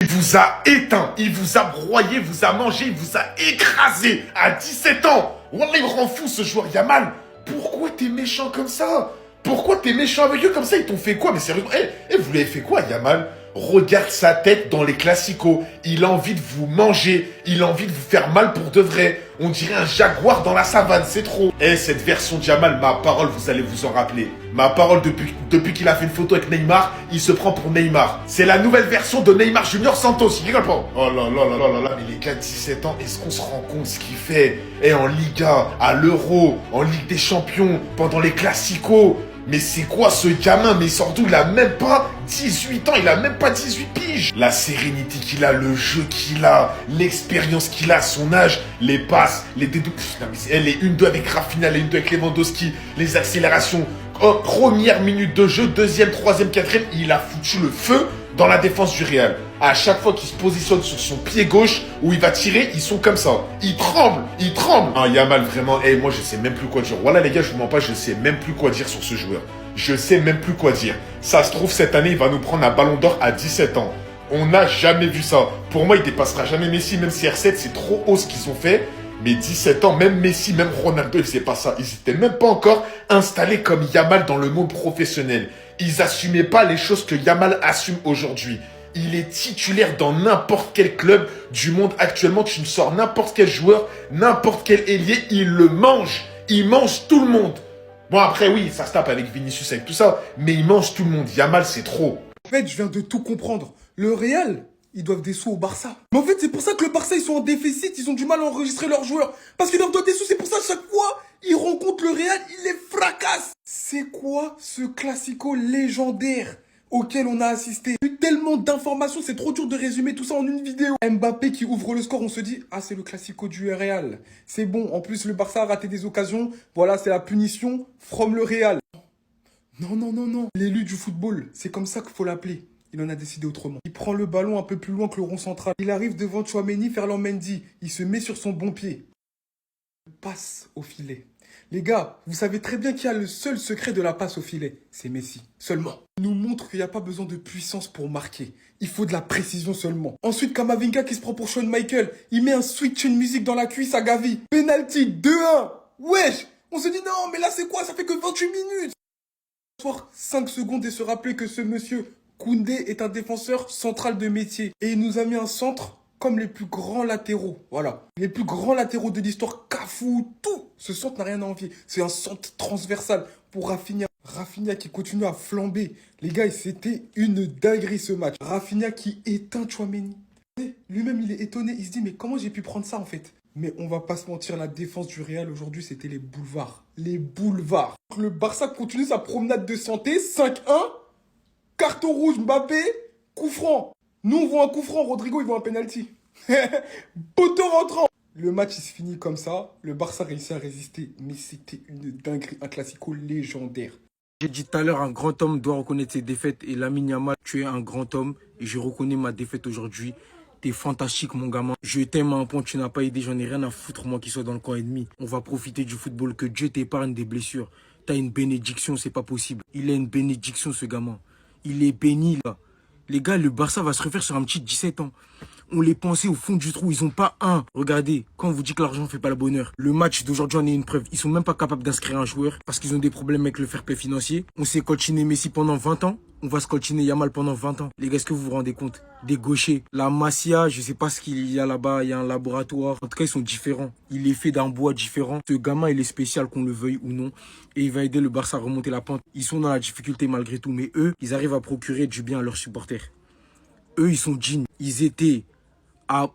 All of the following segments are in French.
Il vous a éteint, il vous a broyé, vous a mangé, il vous a écrasé à 17 ans. Wallah, il rend fou ce joueur Yamal. Pourquoi t'es méchant comme ça? Pourquoi t'es méchant avec eux comme ça? Ils t'ont fait quoi? Mais sérieusement, vous l'avez fait quoi, Yamal? Regarde sa tête dans les classicos. Il a envie de vous manger. Il a envie de vous faire mal pour de vrai. On dirait un jaguar dans la savane, c'est trop. Cette version de Yamal, ma parole, vous allez vous en rappeler. Ma parole, depuis qu'il a fait une photo avec Neymar, il se prend pour Neymar. C'est la nouvelle version de Neymar Junior Santos, il rigole pas. Oh là là là là là là, mais les gars de 17 ans, est-ce qu'on se rend compte ce qu'il fait? En Liga, à l'Euro, en Ligue des Champions, pendant les classicos. Mais c'est quoi ce gamin? Mais surtout, il a même pas 18 ans, il a même pas 18 piges. La sérénité qu'il a, le jeu qu'il a, l'expérience qu'il a, son âge, les passes, les dédoubles. Les 1-2 avec Rafinha, les 1-2 avec Lewandowski, les accélérations. Première minute de jeu, deuxième, troisième, quatrième, il a foutu le feu dans la défense du Real. À chaque fois qu'il se positionne sur son pied gauche, où il va tirer, ils sont comme ça. Ils tremblent, ils tremblent. Ah, Yamal, vraiment, moi, je sais même plus quoi dire. Voilà, les gars, je vous mens pas, je sais même plus quoi dire sur ce joueur. Je sais même plus quoi dire. Ça se trouve, cette année, il va nous prendre un ballon d'or à 17 ans. On n'a jamais vu ça. Pour moi, il dépassera jamais Messi, même si R7, c'est trop haut ce qu'ils ont fait. Mais 17 ans, même Messi, même Ronaldo, ils faisaient pas ça. Ils n'étaient même pas encore installés comme Yamal dans le monde professionnel. Ils assumaient pas les choses que Yamal assume aujourd'hui. Il est titulaire dans n'importe quel club du monde actuellement. Tu me sors n'importe quel joueur, n'importe quel ailier, il le mange. Il mange tout le monde. Bon, après, oui, ça se tape avec Vinicius, avec tout ça. Mais il mange tout le monde. Yamal, c'est trop. En fait, je viens de tout comprendre. Le Real, ils doivent des sous au Barça. Mais en fait, c'est pour ça que le Barça, ils sont en déficit. Ils ont du mal à enregistrer leurs joueurs. Parce qu'ils leur donnent des sous. C'est pour ça, chaque fois, ils rencontrent le Real, ils les fracassent. C'est quoi ce classico légendaire auquel on a assisté? Il y a eu tellement d'informations, c'est trop dur de résumer tout ça en une vidéo. Mbappé qui ouvre le score, on se dit, ah, c'est le classico du Real. C'est bon, en plus, le Barça a raté des occasions. Voilà, c'est la punition from le Real. Non, non, non, non. L'élu du football, c'est comme ça qu'il faut l'appeler. Il en a décidé autrement. Il prend le ballon un peu plus loin que le rond central. Il arrive devant Tchouaméni, Ferland Mendy. Il se met sur son bon pied. Passe au filet. Les gars, vous savez très bien qu'il y a le seul secret de la passe au filet. C'est Messi. Seulement. Il nous montre qu'il n'y a pas besoin de puissance pour marquer. Il faut de la précision seulement. Ensuite, Kamavinga qui se prend pour Shawn Michael. Il met un switch une musique dans la cuisse à Gavi. Penalty 2-1. Wesh. On se dit non, mais là c'est quoi? Ça fait que 28 minutes. 5 secondes et se rappeler que ce monsieur Koundé est un défenseur central de métier. Et il nous a mis un centre comme les plus grands latéraux. Voilà. Les plus grands latéraux de l'histoire. Cafou, tout. Ce centre n'a rien à envier. C'est un centre transversal pour Rafinha. Rafinha qui continue à flamber. Les gars, c'était une dinguerie ce match. Rafinha qui éteint Tchouaméni. Lui-même, il est étonné. Il se dit, mais comment j'ai pu prendre ça en fait? Mais on va pas se mentir, la défense du Real aujourd'hui, c'était les boulevards. Les boulevards. Le Barça continue sa promenade de santé. 5-1. Carton rouge, Mbappé. Coup franc. Nous, on voit un coup franc. Rodrigo, il voit un penalty. Poteau rentrant. Le match, il se finit comme ça. Le Barça réussit à résister. Mais c'était une dinguerie, un classico légendaire. J'ai dit tout à l'heure, un grand homme doit reconnaître ses défaites. Et Lamine Yamal, tu es un grand homme. Et je reconnais ma défaite aujourd'hui. T'es fantastique, mon gamin. Je t'aime à un point que tu n'as pas aidé. J'en ai rien à foutre, moi, qui soit dans le camp ennemi. On va profiter du football. Que Dieu t'épargne des blessures. T'as une bénédiction, c'est pas possible. Il a une bénédiction, ce gamin. Il est béni, là. Les gars, le Barça va se refaire sur un petit 17 ans. On les pensait au fond du trou, ils ont pas un. Regardez, quand on vous dit que l'argent fait pas le bonheur, le match d'aujourd'hui en est une preuve. Ils sont même pas capables d'inscrire un joueur parce qu'ils ont des problèmes avec le fair play financier. On s'est colchiné Messi pendant 20 ans. On va se colchiner Yamal pendant 20 ans. Les gars, est-ce que vous vous rendez compte? Des gauchers. La Masia, je sais pas ce qu'il y a là-bas. Il y a un laboratoire. En tout cas, ils sont différents. Il est fait d'un bois différent. Ce gamin, il est spécial, qu'on le veuille ou non. Et il va aider le Barça à remonter la pente. Ils sont dans la difficulté malgré tout. Mais eux, ils arrivent à procurer du bien à leurs supporters. Eux, ils sont dignes. Ils étaient à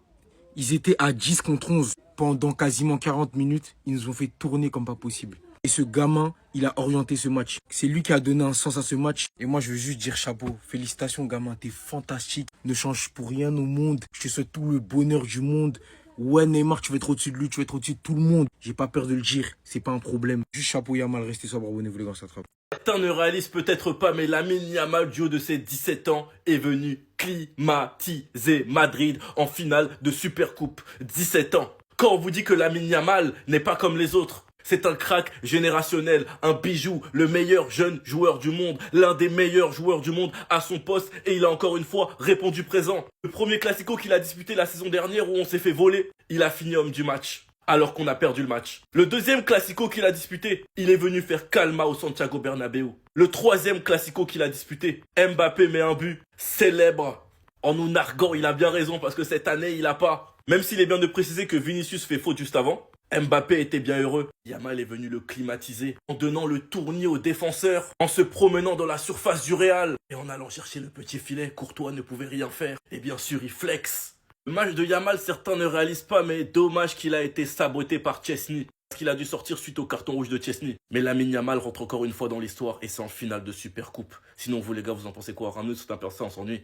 10 contre 11 pendant quasiment 40 minutes. Ils nous ont fait tourner comme pas possible. Et ce gamin, il a orienté ce match. C'est lui qui a donné un sens à ce match. Et moi, je veux juste dire chapeau. Félicitations, gamin. T'es fantastique. Ne change pour rien au monde. Je te souhaite tout le bonheur du monde. Ouais, Neymar, tu vas être au-dessus de lui. Tu vas être au-dessus de tout le monde. J'ai pas peur de le dire. C'est pas un problème. Juste chapeau, Yamal. Restez sobre. Abonnez-vous, les gars. Ça attrape. Certains ne réalisent peut-être pas, mais Lamine Yamal, du haut de ses 17 ans, est venu climatiser Madrid en finale de Supercoupe. 17 ans. Quand on vous dit que Lamine Yamal n'est pas comme les autres, C'est un crack générationnel, un bijou, le meilleur jeune joueur du monde, l'un des meilleurs joueurs du monde à son poste et il a encore une fois répondu présent. Le premier classico qu'il a disputé la saison dernière où on s'est fait voler, il a fini homme du match. Alors qu'on a perdu le match. Le deuxième classico qu'il a disputé, il est venu faire calma au Santiago Bernabéu. Le troisième classico qu'il a disputé, Mbappé met un but célèbre. En nous narguant, il a bien raison parce que cette année, il a pas. Même s'il est bien de préciser que Vinicius fait faute juste avant, Mbappé était bien heureux. Yamal est venu le climatiser en donnant le tournis aux défenseurs, en se promenant dans la surface du Real et en allant chercher le petit filet. Courtois ne pouvait rien faire. Et bien sûr, il flex. Le match de Yamal, certains ne réalisent pas, mais dommage qu'il a été saboté par Chesney. Parce qu'il a dû sortir suite au carton rouge de Chesney. Mais Lamine Yamal rentre encore une fois dans l'histoire et c'est en finale de Supercoupe. Sinon, vous les gars, vous en pensez quoi? Ramenez tout un personne, on s'ennuie.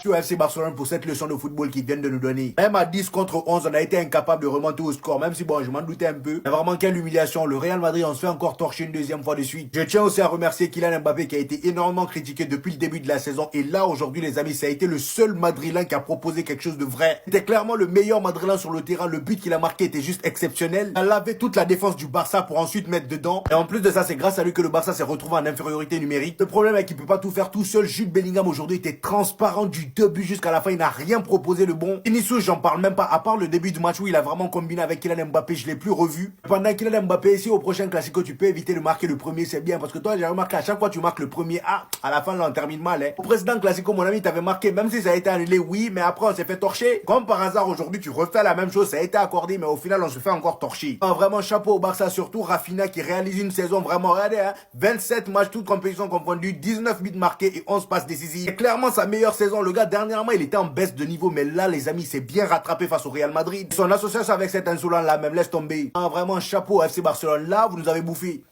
Au FC Barcelone pour cette leçon de football qu'ils viennent de nous donner. Même à 10 contre 11, on a été incapable de remonter au score, même si bon, je m'en doutais un peu. Mais vraiment, quelle humiliation. Le Real Madrid, on se fait encore torcher une deuxième fois de suite. Je tiens aussi à remercier Kylian Mbappé qui a été énormément critiqué depuis le début de la saison. Et là, aujourd'hui, les amis, ça a été le seul Madrilène qui a proposé quelque chose de vrai. C'était clairement le meilleur Madrilène sur le terrain. Le but qu'il a marqué était juste exceptionnel. Il a lavé toute la défense du Barça pour ensuite mettre dedans. Et en plus de ça, c'est grâce à lui que le Barça s'est retrouvé en infériorité numérique. Le problème est qu'il peut pas tout faire tout seul. Jude Bellingham aujourd'hui était transparent du début jusqu'à la fin. Il n'a rien proposé de bon. Vinicius, j'en parle même pas. À part le début du match où il a vraiment combiné avec Kylian Mbappé, je l'ai plus revu. Pendant Kylian Mbappé, si au prochain classico, tu peux éviter de marquer le premier, c'est bien. Parce que toi, j'ai remarqué à chaque fois tu marques le premier, à la fin, là, on termine mal. Hein. Au précédent classico, mon ami, t'avais marqué, même si ça a été annulé, oui, mais après, on s'est fait torcher. Comme par hasard, aujourd'hui, tu refais la même chose. Ça a été accordé, mais au final, on se fait encore torcher. Vraiment, chapeau au Barça, surtout Rafinha qui réalise une saison vraiment, regardez, hein, 27 matchs, toutes compétitions confondues, 19 buts marqués et 11 passes décisives. C'est clairement sa meilleure saison. Le gars, dernièrement, il était en baisse de niveau, mais là, les amis, c'est bien rattrapé face au Real Madrid. Son association avec cet insolent-là, même, laisse tomber. Vraiment, chapeau FC Barcelone. Là, vous nous avez bouffé.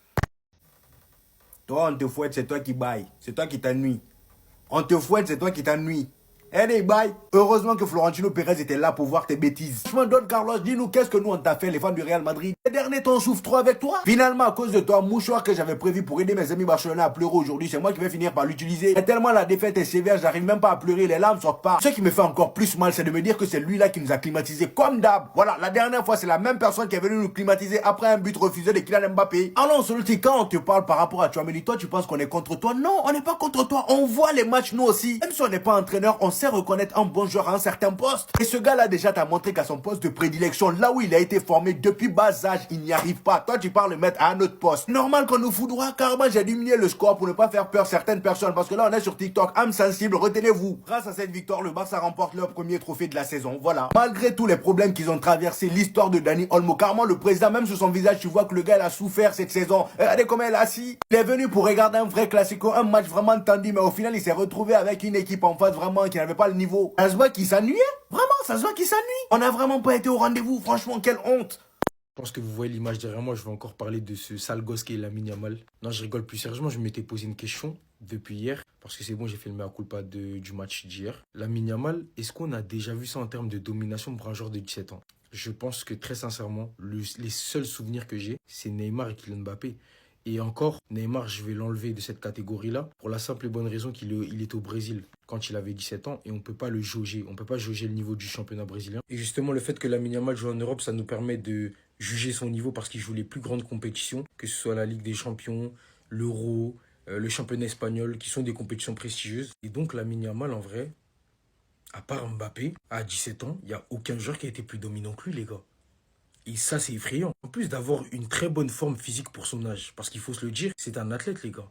Toi, on te fouette, c'est toi qui baille. C'est toi qui t'ennuie. On te fouette, c'est toi qui t'ennuie. Hey, bye. Heureusement que Florentino Pérez était là pour voir tes bêtises. Franchement, Don Carlos, dis-nous qu'est-ce que nous on t'a fait, les fans du Real Madrid. Les derniers temps, on souffre trop avec toi. Finalement, à cause de toi, mouchoir que j'avais prévu pour aider mes amis barcelonais à pleurer aujourd'hui, c'est moi qui vais finir par l'utiliser. Et tellement la défaite est sévère, j'arrive même pas à pleurer, les larmes sortent pas. Ce qui me fait encore plus mal, c'est de me dire que c'est lui-là qui nous a climatisé comme d'hab. Voilà, la dernière fois, c'est la même personne qui est venue nous climatiser après un but refusé de Kylian Mbappé. Alors, celui quand on te parle par rapport à Tchouaméni, toi, tu penses qu'on est contre toi? Non, on n'est pas contre toi. On voit les matchs, nous aussi. Même si on n'est pas entraîneur, on sait reconnaître un bon joueur à un certain poste. Et ce gars-là, déjà, t'a montré qu'à son poste de prédilection, là où il a été formé depuis bas âge, il n'y arrive pas. Toi, tu parles le mettre à un autre poste. Normal qu'on nous foudroie, carrément, j'ai diminué le score pour ne pas faire peur certaines personnes. Parce que là, on est sur TikTok, âme sensible, retenez-vous. Grâce à cette victoire, le Barça remporte leur premier trophée de la saison. Voilà. Malgré tous les problèmes qu'ils ont traversé, l'histoire de Dani Olmo, carrément, le président, même sur son visage, tu vois que le gars, il a souffert cette saison. Regardez comment il est assis. Il est venu pour regarder un vrai classico, un match vraiment tendu, mais au final, il s'est retrouvé avec une équipe en face vraiment qui n'avait pas le niveau. Ça se voit qu'il s'ennuyait. Vraiment, ça se voit qu'il s'ennuie. On n'a vraiment pas été au rendez-vous. Franchement, quelle honte. Je pense que vous voyez l'image derrière moi, je vais encore parler de ce sale gosse qui est Lamine Yamal. Non, je rigole plus sérieusement, je m'étais posé une question depuis hier, parce que c'est bon, j'ai fait le mea culpa du match d'hier. Lamine Yamal, est-ce qu'on a déjà vu ça en termes de domination pour un joueur de 17 ans? Je pense que très sincèrement, les seuls souvenirs que j'ai, c'est Neymar et Kylian Mbappé. Et encore, Neymar, je vais l'enlever de cette catégorie-là pour la simple et bonne raison qu'il est au Brésil quand il avait 17 ans et on ne peut pas le jauger. On ne peut pas jauger le niveau du championnat brésilien. Et justement, le fait que Lamine Yamal joue en Europe, ça nous permet de juger son niveau parce qu'il joue les plus grandes compétitions, que ce soit la Ligue des Champions, l'Euro, le championnat espagnol, qui sont des compétitions prestigieuses. Et donc, Lamine Yamal, en vrai, à part Mbappé, à 17 ans, il n'y a aucun joueur qui a été plus dominant que lui, les gars. Et ça, c'est effrayant. En plus d'avoir une très bonne forme physique pour son âge, parce qu'il faut se le dire, c'est un athlète, les gars.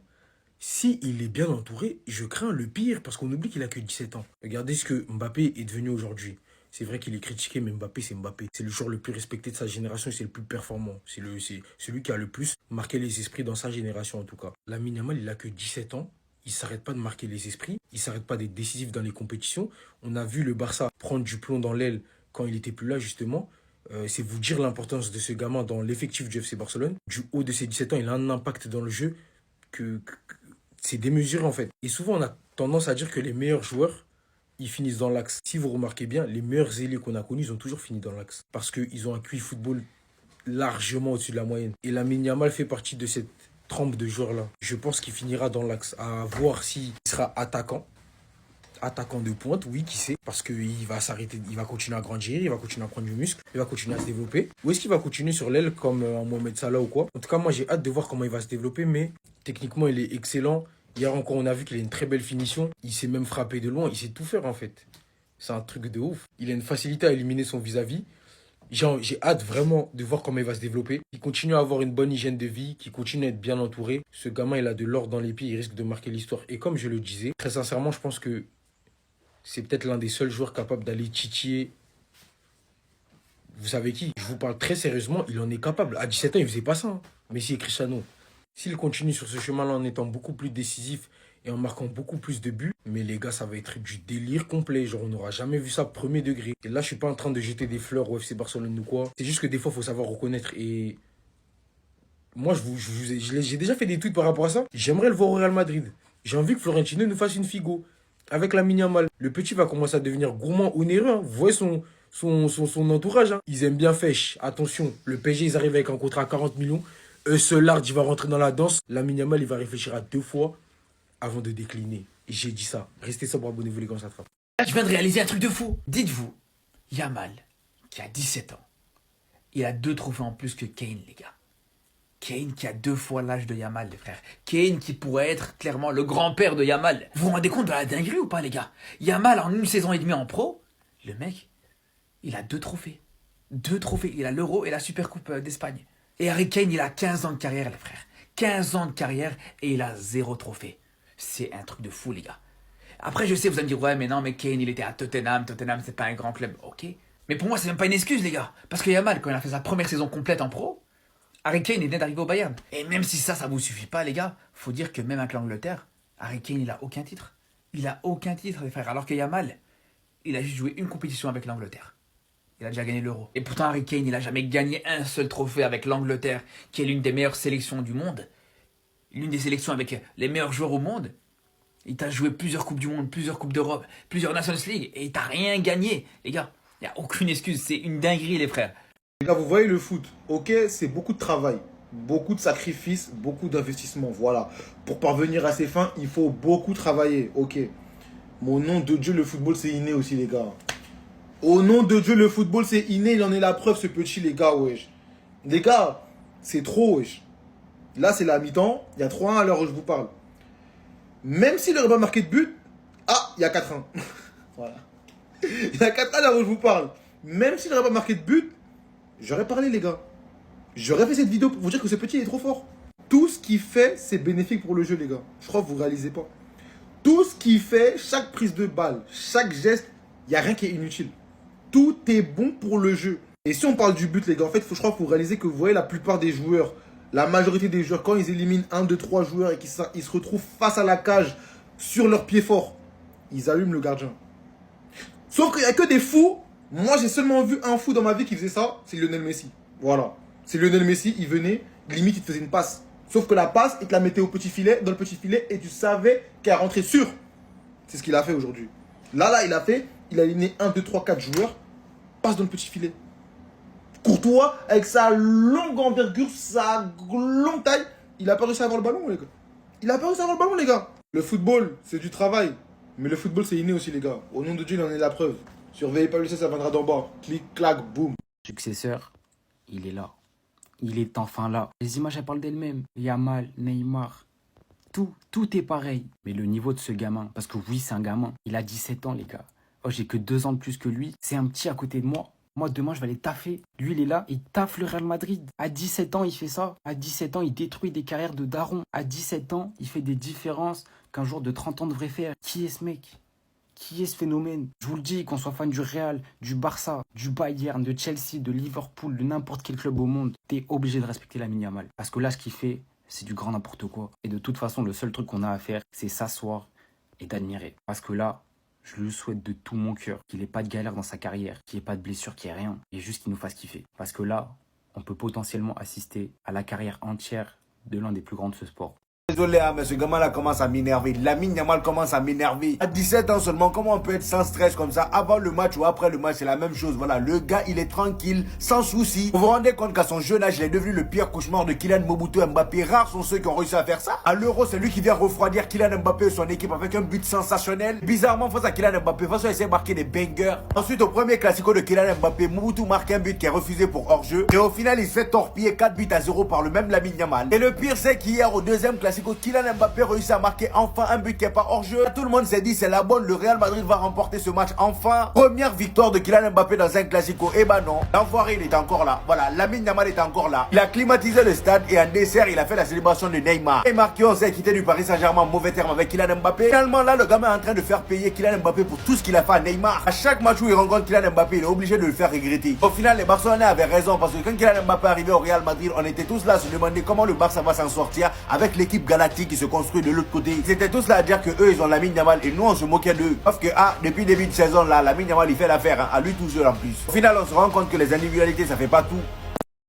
Si il est bien entouré, je crains le pire, parce qu'on oublie qu'il a que 17 ans. Regardez ce que Mbappé est devenu aujourd'hui. C'est vrai qu'il est critiqué, mais Mbappé, c'est Mbappé. C'est le joueur le plus respecté de sa génération et c'est le plus performant. C'est celui qui a le plus marqué les esprits dans sa génération, en tout cas. Lamine Yamal, il a que 17 ans. Il ne s'arrête pas de marquer les esprits. Il ne s'arrête pas d'être décisif dans les compétitions. On a vu le Barça prendre du plomb dans l'aile quand il n'était plus là, justement. C'est vous dire l'importance de ce gamin dans l'effectif du FC Barcelone. Du haut de ses 17 ans, il a un impact dans le jeu que c'est démesuré en fait. Et souvent, on a tendance à dire que les meilleurs joueurs, ils finissent dans l'axe. Si vous remarquez bien, les meilleurs ailiers qu'on a connus, ils ont toujours fini dans l'axe. Parce qu'ils ont un QI football largement au-dessus de la moyenne. Et Lamine Yamal fait partie de cette trempe de joueurs-là. Je pense qu'il finira dans l'axe. À voir s'il sera attaquant, attaquant de pointe, oui, qui sait, parce qu'il va s'arrêter, il va continuer à grandir, il va continuer à prendre du muscle, il va continuer à se développer. Ou est-ce qu'il va continuer sur l'aile comme un Mohamed Salah ou quoi? En tout cas, moi, j'ai hâte de voir comment il va se développer, mais techniquement, il est excellent. Hier encore, on a vu qu'il a une très belle finition. Il sait même frapper de loin, il sait tout faire en fait. C'est un truc de ouf. Il a une facilité à éliminer son vis-à-vis. J'ai hâte vraiment de voir comment il va se développer. Il continue à avoir une bonne hygiène de vie, qu'il continue à être bien entouré. Ce gamin, il a de l'or dans les pieds, il risque de marquer l'histoire. Et comme je le disais, très sincèrement, je pense que c'est peut-être l'un des seuls joueurs capables d'aller titiller. Vous savez qui? Je vous parle très sérieusement, il en est capable. À 17 ans, il faisait pas ça, hein. Messi et Cristiano. S'il continue sur ce chemin-là en étant beaucoup plus décisif et en marquant beaucoup plus de buts, mais les gars, ça va être du délire complet. Genre, on n'aura jamais vu ça premier degré. Et là, je suis pas en train de jeter des fleurs au FC Barcelone ou quoi. C'est juste que des fois, il faut savoir reconnaître. Et moi, j'ai déjà fait des tweets par rapport à ça. J'aimerais le voir au Real Madrid. J'ai envie que Florentino nous fasse une Figo. Avec la Yamal. Le petit va commencer à devenir gourmand onéreux. Hein. Vous voyez son entourage. Hein. Ils aiment bien Fèche. Attention, le PSG, ils arrivent avec un contrat à 40 millions. Seulard, il va rentrer dans la danse. La Yamal, il va réfléchir à 2 fois avant de décliner. Et j'ai dit ça. Restez sobre, abonnez-vous les gars, ça frappe. Là, je viens de réaliser un truc de fou. Dites-vous, Yamal, qui a 17 ans, il a 2 trophées en plus que Kane, les gars. Kane qui a 2 fois l'âge de Yamal, les frères. Kane qui pourrait être clairement le grand-père de Yamal. Vous vous rendez compte de la dinguerie ou pas, les gars? Yamal, en 1 saison et demie en pro, le mec, il a 2 trophées. 2 trophées. Il a l'Euro et la Supercoupe d'Espagne. Et Harry Kane, il a 15 ans de carrière, les frères. 15 ans de carrière et il a 0 trophée. C'est un truc de fou, les gars. Après, je sais, vous allez me dire, ouais, mais non, mais Kane, il était à Tottenham. Tottenham, c'est pas un grand club. Ok. Mais pour moi, c'est même pas une excuse, les gars. Parce que Yamal, quand il a fait sa première saison complète en pro, Harry Kane, il venait d'arriver au Bayern. Et même si ça vous suffit pas, les gars, faut dire que même avec l'Angleterre, Harry Kane, il a aucun titre. Il a aucun titre, les frères. Alors que Yamal, il a juste joué une compétition avec l'Angleterre. Il a déjà gagné l'Euro. Et pourtant, Harry Kane, il a jamais gagné un seul trophée avec l'Angleterre, qui est l'une des meilleures sélections du monde. L'une des sélections avec les meilleurs joueurs au monde. Il t'a joué plusieurs Coupes du Monde, plusieurs Coupes d'Europe, plusieurs Nations League, et il t'a rien gagné. Les gars, il n'y a aucune excuse, c'est une dinguerie, les frères. Les gars, vous voyez le foot, ok, c'est beaucoup de travail, beaucoup de sacrifices, beaucoup d'investissement, voilà. Pour parvenir à ses fins, il faut beaucoup travailler, ok. Mon nom de Dieu, le football, c'est inné aussi, les gars. Au nom de Dieu, le football, c'est inné, il en est la preuve, ce petit, les gars, wesh. Les gars, c'est trop, wesh. Là, c'est la mi-temps, il y a 3-1 à l'heure où je vous parle. Même s'il n'aurait pas marqué de but, il y a 4-1. Voilà. Il y a 4-1 à l'heure où je vous parle. Même s'il n'aurait pas marqué de but, j'aurais parlé, les gars. J'aurais fait cette vidéo pour vous dire que ce petit est trop fort. Tout ce qu'il fait, c'est bénéfique pour le jeu, les gars. Je crois que vous ne réalisez pas. Tout ce qu'il fait, chaque prise de balle, chaque geste, il n'y a rien qui est inutile. Tout est bon pour le jeu. Et si on parle du but, les gars, en fait, je crois qu'il faut réaliser que vous voyez la plupart des joueurs, la majorité des joueurs, quand ils éliminent 1, 2, 3 joueurs et qu'ils se retrouvent face à la cage sur leur pied fort, ils allument le gardien. Sauf qu'il n'y a que des fous. Moi, j'ai seulement vu un fou dans ma vie qui faisait ça, c'est Lionel Messi. Voilà. C'est Lionel Messi, il venait, limite, il te faisait une passe. Sauf que la passe, il te la mettait au petit filet, dans le petit filet, et tu savais qu'elle rentrait sûre. C'est ce qu'il a fait aujourd'hui. Là, il a éliminé 1, 2, 3, 4 joueurs, passe dans le petit filet. Courtois, avec sa longue envergure, sa longue taille, il a pas réussi à avoir le ballon, les gars. Il a pas réussi à avoir le ballon, les gars. Le football, c'est du travail. Mais le football, c'est inné aussi, les gars. Au nom de Dieu, il en est la preuve. Surveillez pas le ça viendra d'en bas. Clic, clac, boum. Successeur, il est là. Il est enfin là. Les images, elles parlent d'elles-mêmes. Yamal, Neymar, tout est pareil. Mais le niveau de ce gamin, parce que oui, c'est un gamin. Il a 17 ans, les gars. Oh, j'ai que 2 ans de plus que lui. C'est un petit à côté de moi. Moi, demain, je vais aller taffer. Lui, il est là, il taffe le Real Madrid. À 17 ans, il fait ça. À 17 ans, il détruit des carrières de daron. À 17 ans, il fait des différences qu'un joueur de 30 ans devrait faire. Qui est ce mec? Qui est ce phénomène? Je vous le dis, qu'on soit fan du Real, du Barça, du Bayern, de Chelsea, de Liverpool, de n'importe quel club au monde, t'es obligé de respecter Lamine Yamal. Parce que là, ce qu'il fait, c'est du grand n'importe quoi. Et de toute façon, le seul truc qu'on a à faire, c'est s'asseoir et d'admirer. Parce que là, je lui souhaite de tout mon cœur qu'il n'ait pas de galère dans sa carrière, qu'il n'y ait pas de blessure, qu'il n'y ait rien. Et juste qu'il nous fasse kiffer. Parce que là, on peut potentiellement assister à la carrière entière de l'un des plus grands de ce sport. Désolé, hein, mais ce gamin-là commence à m'énerver. Lamine Yamal commence à m'énerver. À 17 ans seulement, comment on peut être sans stress comme ça? Avant le match ou après le match, c'est la même chose. Voilà, le gars, il est tranquille, sans souci. Vous vous rendez compte qu'à son jeune âge, il est devenu le pire cauchemar de Kylian Mobutu Mbappé. Rares sont ceux qui ont réussi à faire ça. À l'Euro, c'est lui qui vient refroidir Kylian Mbappé et son équipe avec un but sensationnel. Bizarrement, face à Kylian Mbappé, face à essayer de marquer des bangers. Ensuite, au premier classico de Kylian Mbappé, Mobutu marque un but qui est refusé pour hors-jeu. Et au final, il se fait torpiller 4-0 par le même Lamine Yamal. Et le pire, c'est qu'hier, au deuxième classico, Kylian Mbappé réussit à marquer enfin un but qui est pas hors jeu. Tout le monde s'est dit c'est la bonne, le Real Madrid va remporter ce match enfin. Première victoire de Kylian Mbappé dans un classico. Eh ben non, l'enfoiré il était encore là. Voilà, Lamine Yamal était encore là. Il a climatisé le stade et en dessert il a fait la célébration de Neymar. Neymar qui on sait quitté du Paris Saint-Germain en mauvais terme avec Kylian Mbappé. Finalement là le gamin est en train de faire payer Kylian Mbappé pour tout ce qu'il a fait à Neymar. À chaque match où il rencontre Kylian Mbappé, il est obligé de le faire regretter. Au final les Barcelonais avaient raison parce que quand Kylian Mbappé est arrivé au Real Madrid, on était tous là à se demander comment le Barça va s'en sortir avec l'équipe galactique qui se construit de l'autre côté. Ils étaient tous là à dire que eux ils ont Lamine Yamal et nous on se moquait d'eux. Sauf que depuis le début de saison là, Lamine Yamal il fait l'affaire à lui tout seul en plus. Au final on se rend compte que les individualités ça fait pas tout.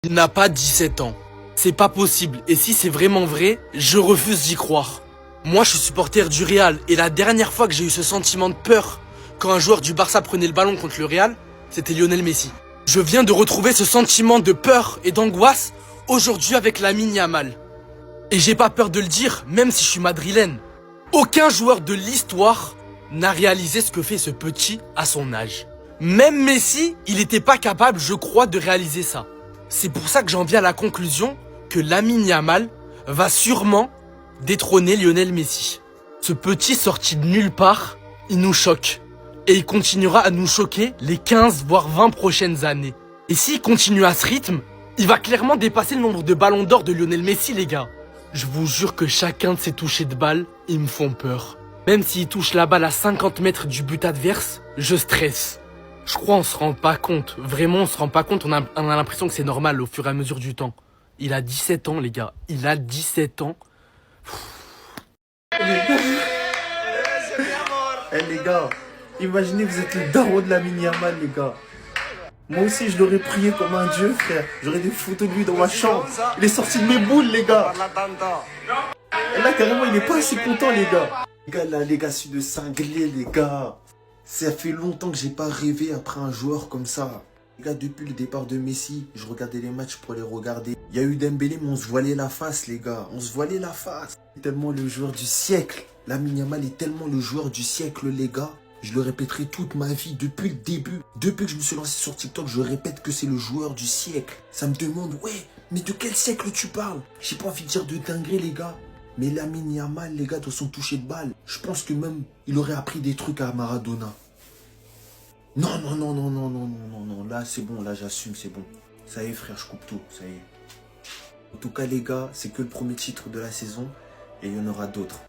Il n'a pas 17 ans. C'est pas possible. Et si c'est vraiment vrai, je refuse d'y croire. Moi je suis supporter du Real et la dernière fois que j'ai eu ce sentiment de peur quand un joueur du Barça prenait le ballon contre le Real, c'était Lionel Messi. Je viens de retrouver ce sentiment de peur et d'angoisse aujourd'hui avec Lamine Yamal. Et j'ai pas peur de le dire, même si je suis madrilène. Aucun joueur de l'histoire n'a réalisé ce que fait ce petit à son âge. Même Messi, il n'était pas capable, je crois, de réaliser ça. C'est pour ça que j'en viens à la conclusion que Lamine Yamal va sûrement détrôner Lionel Messi. Ce petit sorti de nulle part, il nous choque. Et il continuera à nous choquer les 15 voire 20 prochaines années. Et s'il continue à ce rythme, il va clairement dépasser le nombre de ballons d'or de Lionel Messi, les gars. Je vous jure que chacun de ces touchés de balle, ils me font peur. Même s'il touche la balle à 50 mètres du but adverse, je stresse. Je crois on se rend pas compte. Vraiment, on se rend pas compte. On a l'impression que c'est normal au fur et à mesure du temps. Il a 17 ans, les gars. Il a 17 ans. Les gars, imaginez vous êtes le daron de Lamine Yamal, les gars. Moi aussi, je l'aurais prié comme un dieu, frère. J'aurais des photos de lui dans ma chambre. Il est sorti de mes boules, les gars. Et là, carrément, il est pas assez content, les gars. Les gars, là, les gars, je suis de cinglé, les gars. Ça fait longtemps que j'ai pas rêvé après un joueur comme ça. Les gars, depuis le départ de Messi, je regardais les matchs pour les regarder. Il y a eu Dembélé, mais on se voilait la face, les gars. On se voilait la face. C'est tellement le joueur du siècle. Lamine Yamal est tellement le joueur du siècle, les gars. Je le répéterai toute ma vie, depuis le début. Depuis que je me suis lancé sur TikTok, je répète que c'est le joueur du siècle. Ça me demande, ouais, mais de quel siècle tu parles? J'ai pas envie de dire de dinguerie, les gars. Mais Lamine Yamal, les gars, dans son toucher de balle, je pense que même, il aurait appris des trucs à Maradona. Non. Là, c'est bon, là, j'assume, c'est bon. Ça y est, frère, je coupe tout, ça y est. En tout cas, les gars, c'est que le premier titre de la saison et il y en aura d'autres.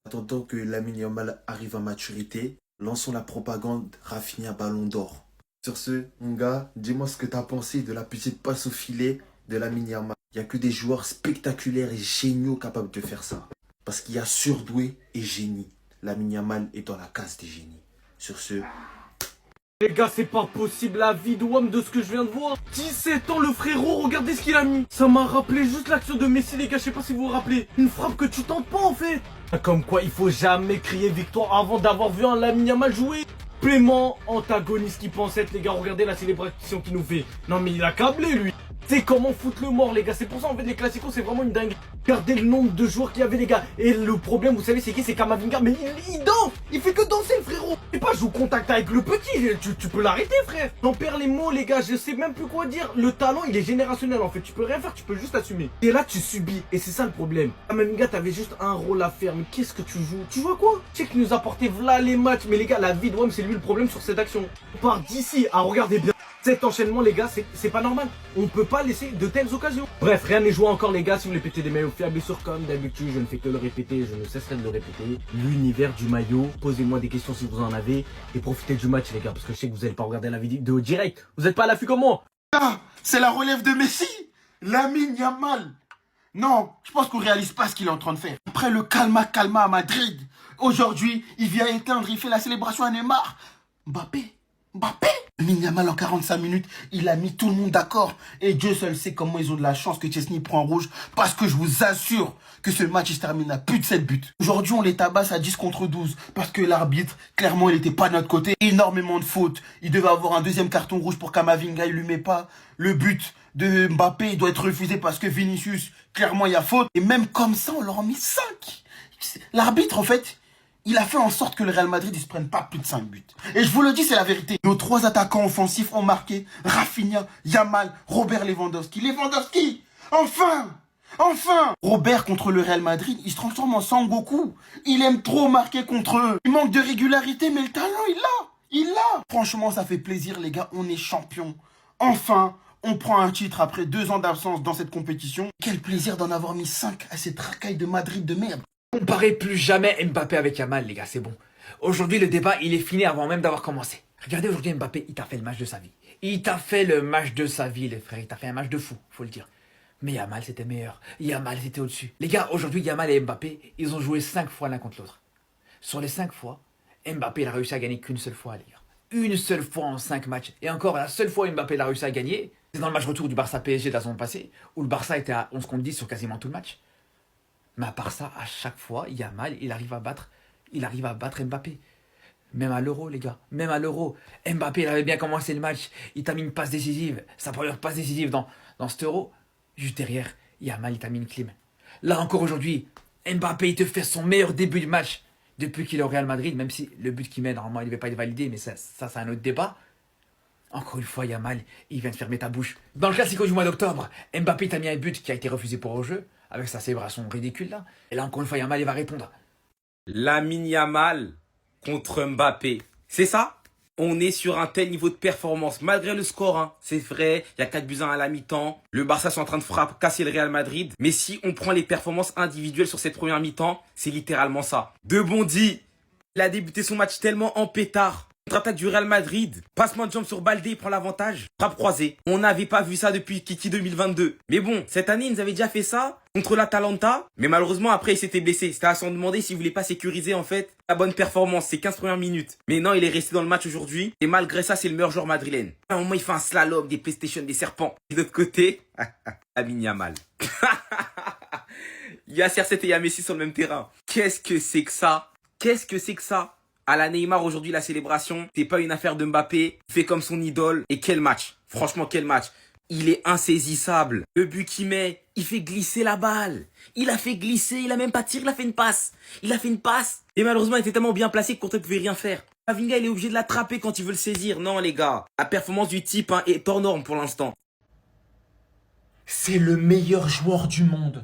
En attendant que Lamine Yamal arrive à maturité, lançons la propagande Rafinha Ballon d'Or. Sur ce, mon gars, dis-moi ce que t'as pensé de la petite passe au filet de Lamine Yamal. Il n'y a que des joueurs spectaculaires et géniaux capables de faire ça. Parce qu'il y a surdoué et génie. Lamine Yamal est dans la case des génies. Sur ce... Les gars, c'est pas possible la vie de Wam de ce que je viens de voir. 17 ans le frérot, regardez ce qu'il a mis. Ça m'a rappelé juste l'action de Messi, les gars, je sais pas si vous vous rappelez. Une frappe que tu tentes pas en fait. Comme quoi, il faut jamais crier victoire avant d'avoir vu un Lamine Yamal jouer. Plément, antagoniste qui pense être, les gars, regardez la célébration qu'il nous fait. Non mais il a câblé lui. C'est comment foutre le mort, les gars. C'est pour ça en fait les classicos c'est vraiment une dingue. Regardez le nombre de joueurs qu'il y avait, les gars. Et le problème, vous savez c'est qui? C'est Kamavinga. Mais il danse. Il fait que danser le frérot. Et pas joue contact avec le petit. Tu peux l'arrêter, frère. J'en perds les mots, les gars. Je sais même plus quoi dire. Le talent il est générationnel en fait. Tu peux rien faire, tu peux juste assumer. Et là tu subis. Et c'est ça le problème. Kamavinga, t'avais juste un rôle à faire. Mais qu'est-ce que tu joues? Tu vois quoi? Tu sais qu'il nous a porté v'là les matchs. Mais les gars, la vie de Wam, c'est lui le problème sur cette action. On part d'ici à regarder bien. Cet enchaînement, les gars, c'est pas normal. On peut pas laisser de telles occasions. Bref, rien n'est joué encore, les gars. Si vous voulez péter des maillots fiables et sûrs comme d'habitude, je ne fais que le répéter, je ne cesserai de le répéter. L'univers du maillot. Posez-moi des questions si vous en avez. Et profitez du match, les gars, parce que je sais que vous n'allez pas regarder la vidéo direct. Vous n'êtes pas à l'affût comme moi. Ah, c'est la relève de Messi. Lamine Yamal. Non, je pense qu'on réalise pas ce qu'il est en train de faire. Après le calma à Madrid, aujourd'hui, il vient éteindre, il fait la célébration à Neymar. Mbappé. Lamine Yamal en 45 minutes, il a mis tout le monde d'accord. Et Dieu seul sait comment ils ont de la chance que Chesney prend en rouge. Parce que je vous assure que ce match il se termine à plus de 7 buts. Aujourd'hui, on les tabasse à 10 contre 12. Parce que l'arbitre, clairement, il était pas de notre côté. Énormément de fautes. Il devait avoir un deuxième carton rouge pour Kamavinga, il lui met pas. Le but de Mbappé, il doit être refusé parce que Vinicius, clairement, il y a faute. Et même comme ça, on leur en met 5. L'arbitre, en fait, il a fait en sorte que le Real Madrid ne se prenne pas plus de 5 buts. Et je vous le dis, c'est la vérité. Nos 3 attaquants offensifs ont marqué. Rafinha, Yamal, Robert Lewandowski. Lewandowski, enfin! Enfin! Robert contre le Real Madrid, il se transforme en Sangoku. Il aime trop marquer contre eux. Il manque de régularité, mais le talent, il l'a. Il l'a. Franchement, ça fait plaisir, les gars. On est champions. Enfin, on prend un titre après 2 ans d'absence dans cette compétition. Quel plaisir d'en avoir mis 5 à cette racaille de Madrid de merde. Comparez plus jamais Mbappé avec Yamal, les gars, c'est bon. Aujourd'hui, le débat, il est fini avant même d'avoir commencé. Regardez aujourd'hui Mbappé, il t'a fait le match de sa vie. Il t'a fait le match de sa vie, les frères. Il t'a fait un match de fou, faut le dire. Mais Yamal, c'était meilleur. Yamal, c'était au-dessus. Les gars, aujourd'hui, Yamal et Mbappé, ils ont joué 5 fois l'un contre l'autre. Sur les 5 fois, Mbappé, il a réussi à gagner qu'une seule fois, les gars. Une seule fois en 5 matchs. Et encore, la seule fois où Mbappé il a réussi à gagner, c'est dans le match retour du Barça-PSG de la saison passée, où le Barça était à 11 contre 10 sur quasiment tout le match. Mais à part ça, à chaque fois, Yamal, il arrive à battre Mbappé. Même à l'Euro, les gars. Même à l'Euro. Mbappé, il avait bien commencé le match. Il t'a mis une passe décisive. Sa première passe décisive dans cet Euro. Juste derrière, Yamal, il t'a mis une clim. Là encore aujourd'hui, Mbappé, il te fait son meilleur début de match depuis qu'il est au Real Madrid. Même si le but qu'il met, normalement, il ne devait pas être validé. Mais ça c'est un autre débat. Encore une fois, Yamal, il vient de fermer ta bouche. Dans le classico du mois d'octobre, Mbappé t'a mis un but qui a été refusé pour hors-jeu. Avec sa célébration ridicule là. Et là encore une fois, Yamal il va répondre. Lamine Yamal contre Mbappé. C'est ça? On est sur un tel niveau de performance, malgré le score, hein. C'est vrai, il y a 4-1 à la mi-temps. Le Barça sont en train de casser le Real Madrid. Mais si on prend les performances individuelles sur cette première mi-temps, c'est littéralement ça. De Bondy, il a débuté son match tellement en pétard. Contre-attaque du Real Madrid, passement de jambe sur Baldé, il prend l'avantage, frappe croisée. On n'avait pas vu ça depuis Kiki 2022. Mais bon, cette année, il nous avait déjà fait ça contre l'Atalanta. Mais malheureusement, après, il s'était blessé. C'était à s'en demander s'il voulait pas sécuriser, en fait, la bonne performance, ses 15 premières minutes. Mais non, il est resté dans le match aujourd'hui. Et malgré ça, c'est le meilleur joueur madrilène. À un moment, il fait un slalom, des PlayStation, des serpents. Et de l'autre côté, Lamine Yamal. Il y a CR7 et il y a Messi sur le même terrain. Qu'est-ce que c'est que ça? Qu'est-ce que c'est que ça? À la Neymar aujourd'hui, la célébration, c'est pas une affaire de Mbappé, il fait comme son idole. Et quel match, franchement quel match. Il est insaisissable. Le but qu'il met, il fait glisser la balle. Il a fait glisser, il a même pas tiré, il a fait une passe. Il a fait une passe. Et malheureusement, il était tellement bien placé que Courtois ne pouvait rien faire. Kamavinga, il est obligé de l'attraper quand il veut le saisir. Non les gars, la performance du type est hors norme pour l'instant. C'est le meilleur joueur du monde.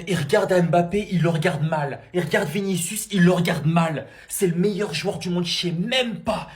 Il regarde Mbappé, il le regarde mal. Il regarde Vinicius, il le regarde mal. C'est le meilleur joueur du monde, je sais même pas.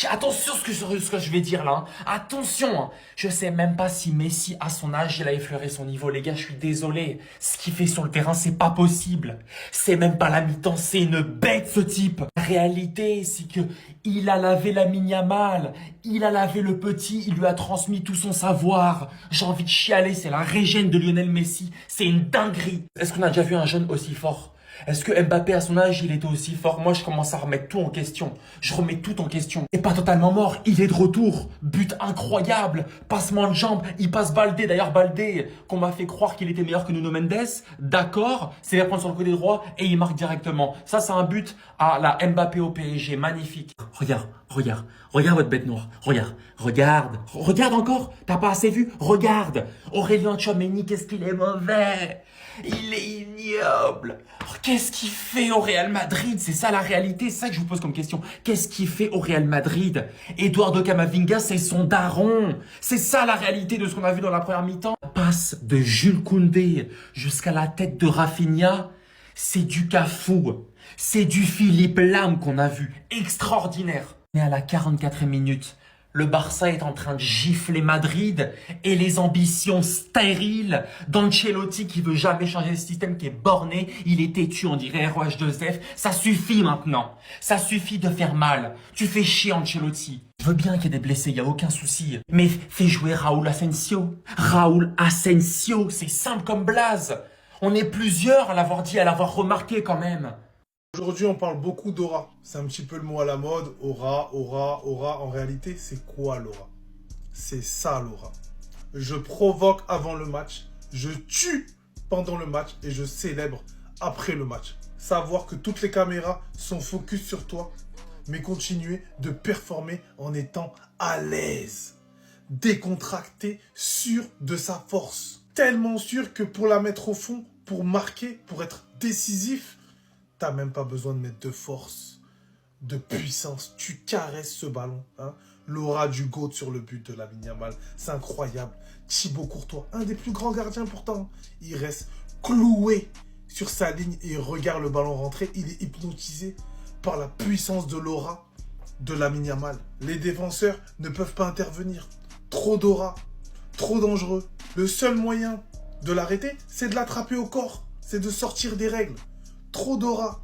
Attention ce que je vais dire là. Hein. Attention, hein. Je sais même pas si Messi, à son âge, il a effleuré son niveau. Les gars, je suis désolé. Ce qu'il fait sur le terrain, c'est pas possible. C'est même pas la mi-temps, c'est une bête ce type. La réalité, c'est que il a lavé Lamine Yamal. Il a lavé le petit, il lui a transmis tout son savoir. J'ai envie de chialer, c'est la régène de Lionel Messi. C'est une dinguerie. Est-ce qu'on a déjà vu un jeune aussi fort ? Est-ce que Mbappé à son âge il était aussi fort? Moi je commence à remettre tout en question. Je remets tout en question. Et pas totalement mort, il est de retour. But incroyable. Passement de jambes, il passe Baldé. D'ailleurs Baldé qu'on m'a fait croire qu'il était meilleur que Nuno Mendes. D'accord, c'est la prendre sur le côté droit et il marque directement. Ça c'est un but à la Mbappé au PSG. Magnifique. Regarde votre bête noire. Regarde encore. T'as pas assez vu? Regarde. Aurélien Tchouaméni, qu'est-ce qu'il est mauvais. Il est ignoble. Qu'est-ce qu'il fait au Real Madrid? C'est ça la réalité, c'est ça que je vous pose comme question. Qu'est-ce qu'il fait au Real Madrid? Eduardo Camavinga, c'est son daron. C'est ça la réalité de ce qu'on a vu dans la première mi-temps. La passe de Jules Koundé jusqu'à la tête de Rafinha, c'est du Cafou. C'est du Philippe Lam qu'on a vu. Extraordinaire. Mais à la 44e minute, le Barça est en train de gifler Madrid et les ambitions stériles d'Ancelotti qui veut jamais changer le système, qui est borné, il est têtu, on dirait ROH2F. Ça suffit maintenant. Ça suffit de faire mal. Tu fais chier Ancelotti. Je veux bien qu'il y ait des blessés, il n'y a aucun souci. Mais fais jouer Raúl Asensio. Raúl Asensio, c'est simple comme blaze. On est plusieurs à l'avoir dit, à l'avoir remarqué quand même. Aujourd'hui, on parle beaucoup d'aura. C'est un petit peu le mot à la mode. Aura, aura, aura. En réalité, c'est quoi l'aura? C'est ça l'aura. Je provoque avant le match. Je tue pendant le match. Et je célèbre après le match. Savoir que toutes les caméras sont focus sur toi. Mais continuer de performer en étant à l'aise. Décontracté, sûr de sa force. Tellement sûr que pour la mettre au fond, pour marquer, pour être décisif, t'as même pas besoin de mettre de force, de puissance. Tu caresses ce ballon. Hein. L'aura du GOAT sur le but de Lamine Yamal. C'est incroyable. Thibaut Courtois, un des plus grands gardiens pourtant. Il reste cloué sur sa ligne et il regarde le ballon rentrer. Il est hypnotisé par la puissance de l'aura de Lamine Yamal. Les défenseurs ne peuvent pas intervenir. Trop d'aura, trop dangereux. Le seul moyen de l'arrêter, c'est de l'attraper au corps. C'est de sortir des règles. Trop d'aura,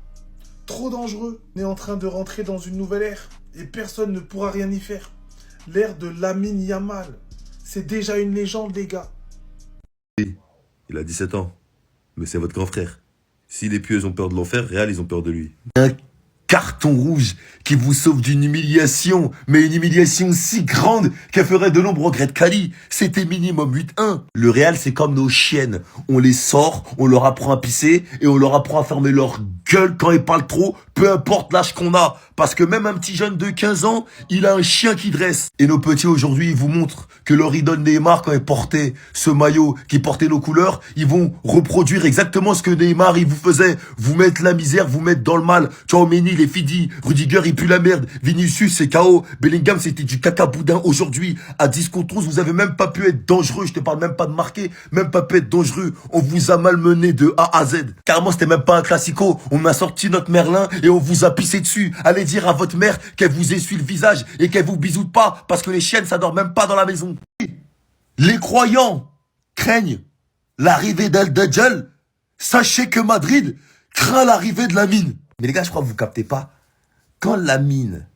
trop dangereux. On est en train de rentrer dans une nouvelle ère et personne ne pourra rien y faire. L'ère de Lamine Yamal. C'est déjà une légende, les gars. Il a 17 ans, mais c'est votre grand frère. Si les pieux ont peur de l'enfer, Real, ils ont peur de lui. Carton rouge qui vous sauve d'une humiliation, mais une humiliation si grande qu'elle ferait de l'ombre au Gret Kali. C'était minimum 8-1. Le Real, c'est comme nos chiennes. On les sort, on leur apprend à pisser et on leur apprend à fermer leur gueule quand ils parlent trop, peu importe l'âge qu'on a. Parce que même un petit jeune de 15 ans, il a un chien qui dresse. Et nos petits aujourd'hui, ils vous montrent que leur idole Neymar, quand il portait ce maillot qui portait nos couleurs, ils vont reproduire exactement ce que Neymar, il vous faisait. Vous mettre la misère, vous mettre dans le mal. Tchouaméni, il est fidi. Rudiger, il pue la merde. Vinicius, c'est KO. Bellingham, c'était du caca boudin. Aujourd'hui, à 10 contre 11, vous avez même pas pu être dangereux. Je te parle même pas de marquer, même pas pu être dangereux. On vous a malmené de A à Z. Carrément, c'était même pas un classico. On a sorti notre Merlin et on vous a pissé dessus. Allez dire à votre mère qu'elle vous essuie le visage et qu'elle vous bisoute pas parce que les chiennes, ça dort même pas dans la maison. Les croyants craignent l'arrivée d'El Dajjal. Sachez que Madrid craint l'arrivée de Lamine. Mais les gars, je crois que vous captez pas. Quand Lamine,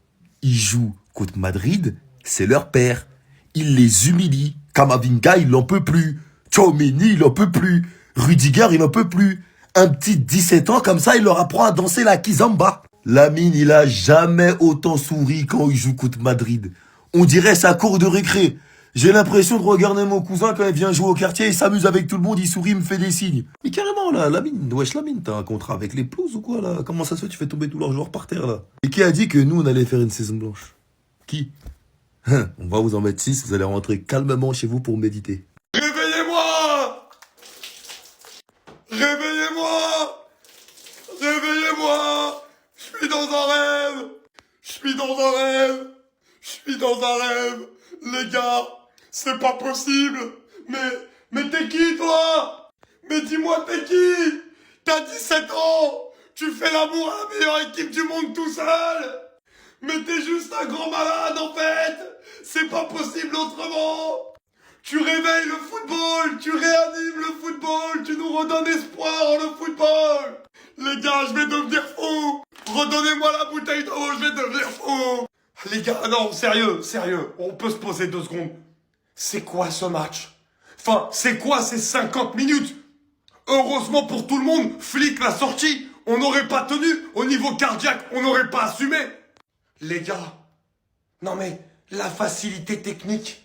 il joue contre Madrid, c'est leur père. Il les humilie. Kamavinga, il n'en peut plus. Tchouaméni, il n'en peut plus. Rudiger, il n'en peut plus. Un petit 17 ans comme ça, il leur apprend à danser la kizomba. Lamine, il a jamais autant souri quand il joue contre Madrid. On dirait sa cour de récré. J'ai l'impression de regarder mon cousin quand il vient jouer au quartier, il s'amuse avec tout le monde, il sourit, il me fait des signes. Mais carrément là, Lamine, wesh Lamine, t'as un contrat avec les Blues ou quoi là? Comment ça se fait, tu fais tomber tous leurs joueurs par terre là? Et qui a dit que nous on allait faire une saison blanche? Qui? On va vous en mettre 6, vous allez rentrer calmement chez vous pour méditer. Réveillez-moi! Réveillez-moi! Réveillez-moi! Je suis dans un rêve! Je suis dans un rêve! Je suis dans un rêve! Les gars, c'est pas possible! Mais t'es qui toi? Mais dis-moi t'es qui? T'as 17 ans! Tu fais l'amour à la meilleure équipe du monde tout seul! Mais t'es juste un grand malade en fait! C'est pas possible autrement! Tu réveilles le football, tu réanimes le football, tu nous redonnes espoir en le football. Les gars, je vais devenir fou. Redonnez-moi la bouteille d'eau, je vais devenir fou. Les gars, non, sérieux, on peut se poser 2 secondes. C'est quoi ce match? Enfin, c'est quoi ces 50 minutes? Heureusement pour tout le monde, Flick l'a sorti. On n'aurait pas tenu, au niveau cardiaque, on n'aurait pas assumé. Les gars, non mais, la facilité technique.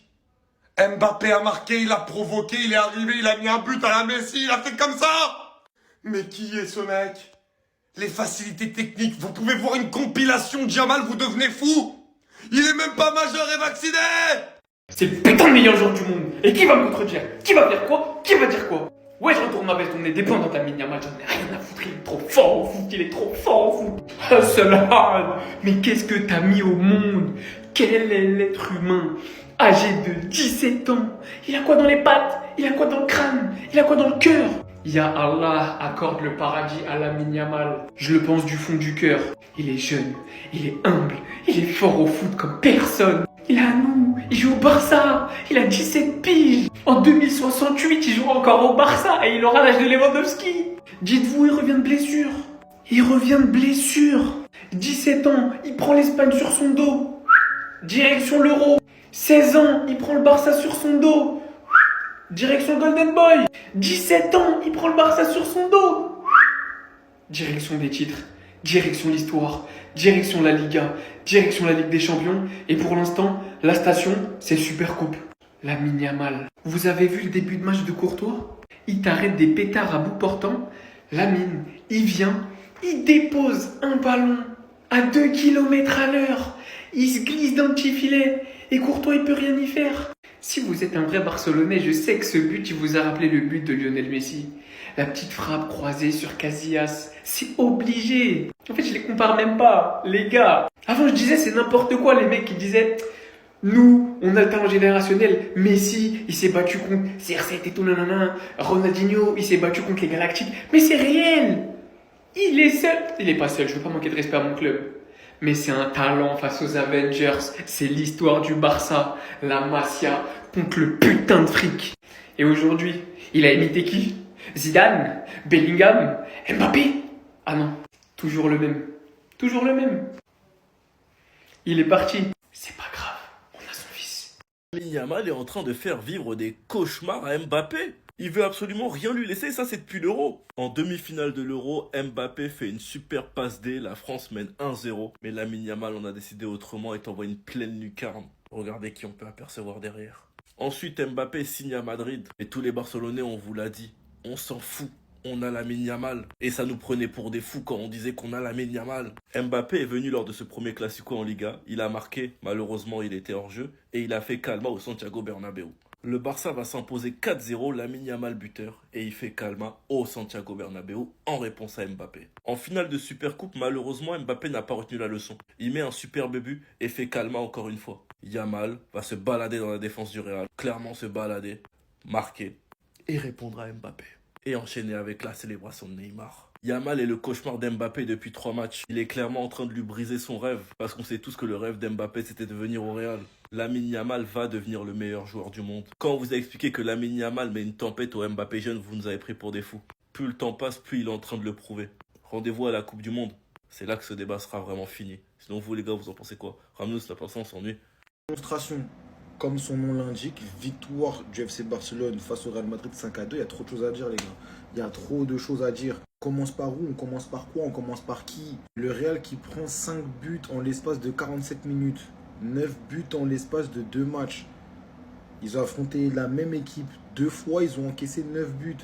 Mbappé a marqué, il a provoqué, il est arrivé, il a mis un but à la Messi, il a fait comme ça. Mais qui est ce mec? Les facilités techniques, vous pouvez voir une compilation de Yamal, vous devenez fou. Il est même pas majeur et vacciné. C'est le putain de meilleur joueur du monde. Et qui va me contredire? Qui va faire quoi? Qui va dire quoi? Ouais, je retourne ma veste, on est dépendant de Lamine Yamal, j'en ai rien à foutre, il est trop fort au foot, il est trop fort au foot. Oh, Salah, mais qu'est-ce que t'as mis au monde? Quel est l'être humain âgé de 17 ans? Il a quoi dans les pattes? Il a quoi dans le crâne? Il a quoi dans le cœur? Ya Allah, accorde le paradis à Lamine Yamal. Je le pense du fond du cœur. Il est jeune, il est humble, il est fort au foot comme personne. Il est à nous, il joue au Barça, il a 17 piges. En 2068, il jouera encore au Barça et il aura l'âge de Lewandowski. Dites-vous, il revient de blessure. Il revient de blessure. 17 ans, il prend l'Espagne sur son dos. Direction l'Euro. 16 ans, il prend le Barça sur son dos. Direction Golden Boy. 17 ans, il prend le Barça sur son dos. Direction des titres. direction l'histoire, direction la Liga, direction la Ligue des Champions. Et pour l'instant, la station, c'est Super Coupe. Lamine Yamal. Vous avez vu le début de match de Courtois? Il t'arrête des pétards à bout portant. Lamine, il vient, il dépose un ballon à 2 km à l'heure. Il se glisse dans le petit filet. Et Courtois, il peut rien y faire. Si vous êtes un vrai Barcelonais, je sais que ce but, il vous a rappelé le but de Lionel Messi. La petite frappe croisée sur Casillas, c'est obligé. En fait, je les compare même pas, les gars. Avant, je disais c'est n'importe quoi, les mecs qui disaient nous, on a le talent générationnel. Messi, il s'est battu contre CR7 et tout, nanana. Ronaldinho, il s'est battu contre les Galactiques. Mais c'est réel. Il est seul. Il est pas seul, je veux pas manquer de respect à mon club. Mais c'est un talent face aux Avengers. C'est l'histoire du Barça, la Masia contre le putain de fric. Et aujourd'hui, il a imité qui? Zidane, Bellingham, Mbappé. Ah non, toujours le même. Toujours le même. Il est parti. C'est pas grave, on a son fils. Lamine Yamal est en train de faire vivre des cauchemars à Mbappé. Il veut absolument rien lui laisser, ça c'est depuis l'Euro. En demi-finale de l'Euro, Mbappé fait une super passe D, la France mène 1-0. Mais Lamine Yamal en a décidé autrement et t'envoie une pleine lucarne. Regardez qui on peut apercevoir derrière. Ensuite, Mbappé signe à Madrid. Et tous les Barcelonais, on vous l'a dit, on s'en fout. On a Lamine Yamal. Et ça nous prenait pour des fous quand on disait qu'on a Lamine Yamal. Mbappé est venu lors de ce premier Classico en Liga. Il a marqué, malheureusement il était hors jeu. Et il a fait calma au Santiago Bernabéu. Le Barça va s'imposer 4-0, Lamine Yamal buteur, et il fait calma au Santiago Bernabéu en réponse à Mbappé. En finale de Supercoupe, malheureusement, Mbappé n'a pas retenu la leçon. Il met un superbe but et fait calma encore une fois. Yamal va se balader dans la défense du Real, clairement se balader, marquer et répondre à Mbappé. Et enchaîner avec la célébration de Neymar. Yamal est le cauchemar d'Mbappé depuis 3 matchs. Il est clairement en train de lui briser son rêve, parce qu'on sait tous que le rêve d'Mbappé c'était de venir au Real. Lamine Yamal va devenir le meilleur joueur du monde. Quand on vous a expliqué que Lamine Yamal met une tempête au Mbappé jeune, vous nous avez pris pour des fous. Plus le temps passe, plus il est en train de le prouver. Rendez-vous à la Coupe du Monde. C'est là que ce débat sera vraiment fini. Sinon vous les gars, vous en pensez quoi? Ramenez-nous, c'est la personne, on s'ennuie. Démonstration, comme son nom l'indique, victoire du FC Barcelone face au Real Madrid 5-2. Il y a trop de choses à dire, les gars. Il y a trop de choses à dire. On commence par où? On commence par quoi? On commence par qui? Le Real qui prend 5 buts en l'espace de 47 minutes. 9 buts en l'espace de 2 matchs. Ils ont affronté la même équipe 2 fois. Ils ont encaissé 9 buts.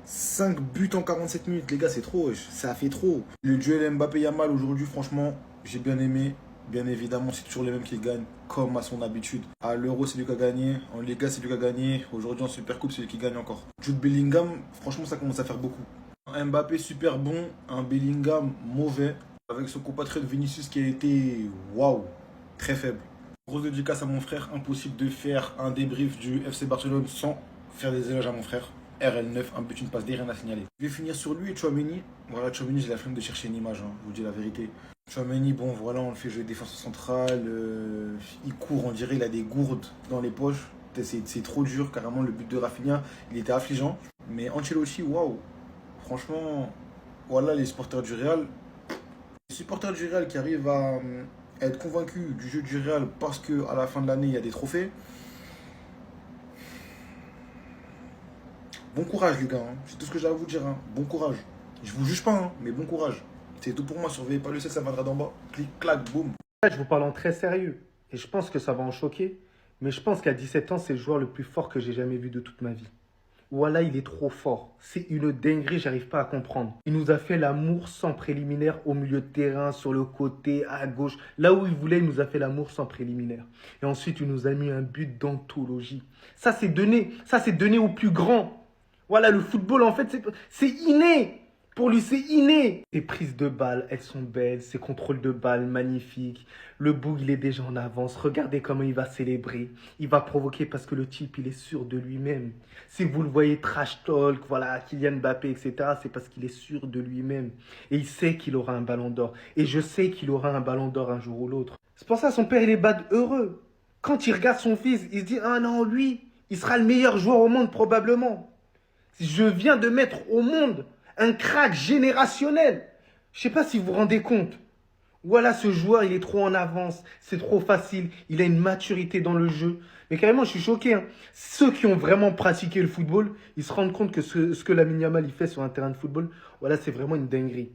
5 buts en 47 minutes. Les gars, c'est trop. Ça fait trop. Le duel Mbappé-Yamal aujourd'hui, franchement, j'ai bien aimé. Bien évidemment, c'est toujours les mêmes qui gagnent, comme à son habitude. À l'Euro, c'est lui qui a gagné. En Liga, c'est lui qui a gagné. Aujourd'hui, en Supercoupe, c'est lui qui gagne encore. Jude Bellingham, franchement, ça commence à faire beaucoup. Un Mbappé super bon, un Bellingham mauvais. Avec son compatriote Vinicius qui a été, waouh, très faible. Grosse dédicace à mon frère. Impossible de faire un débrief du FC Barcelone sans faire des éloges à mon frère. RL9, un but, une passe D, rien à signaler. Je vais finir sur lui et Tchouaméni. Voilà, Tchouaméni, j'ai la flemme de chercher une image, hein, je vous dis la vérité. Tchouaméni, bon voilà, on le fait jouer défenseur central. Il court, on dirait, il a des gourdes dans les poches. C'est trop dur, carrément, le but de Rafinha, il était affligeant. Mais Ancelotti, waouh, franchement, voilà les supporters du Real. Les supporters du Real qui arrivent à être convaincus du jeu du Real parce qu'à la fin de l'année, il y a des trophées. Bon courage les gars, hein. C'est tout ce que j'ai à vous dire, hein. Bon courage. Je vous juge pas, hein, mais bon courage. C'est tout pour moi, surveillez pas le ciel, ça viendra d'en bas. Clic, clac, boum. Je vous parle en très sérieux, et je pense que ça va en choquer, mais je pense qu'à 17 ans, c'est le joueur le plus fort que j'ai jamais vu de toute ma vie. Voilà, il est trop fort. C'est une dinguerie, j'arrive pas à comprendre. Il nous a fait l'amour sans préliminaire au milieu de terrain, sur le côté, à gauche. Là où il voulait, il nous a fait l'amour sans préliminaire. Et ensuite, il nous a mis un but d'anthologie. Ça, c'est donné. Ça, c'est donné au plus grand. Voilà, le football, en fait, c'est inné. Pour lui, c'est inné. Ses prises de balles, elles sont belles. Ses contrôles de balles, magnifiques. Le bout, il est déjà en avance. Regardez comment il va célébrer. Il va provoquer parce que le type, il est sûr de lui-même. Si vous le voyez trash talk, voilà, Kylian Mbappé, etc., c'est parce qu'il est sûr de lui-même. Et il sait qu'il aura un ballon d'or. Et je sais qu'il aura un ballon d'or un jour ou l'autre. C'est pour ça son père, il est bad heureux. Quand il regarde son fils, il se dit, ah non, lui, il sera le meilleur joueur au monde probablement. Je viens de mettre au monde un crack générationnel. Je sais pas si vous vous rendez compte. Voilà, ce joueur, il est trop en avance. C'est trop facile. Il a une maturité dans le jeu. Mais carrément, je suis choqué, hein. Ceux qui ont vraiment pratiqué le football, ils se rendent compte que ce que Lamine Yamal il fait sur un terrain de football, voilà, c'est vraiment une dinguerie.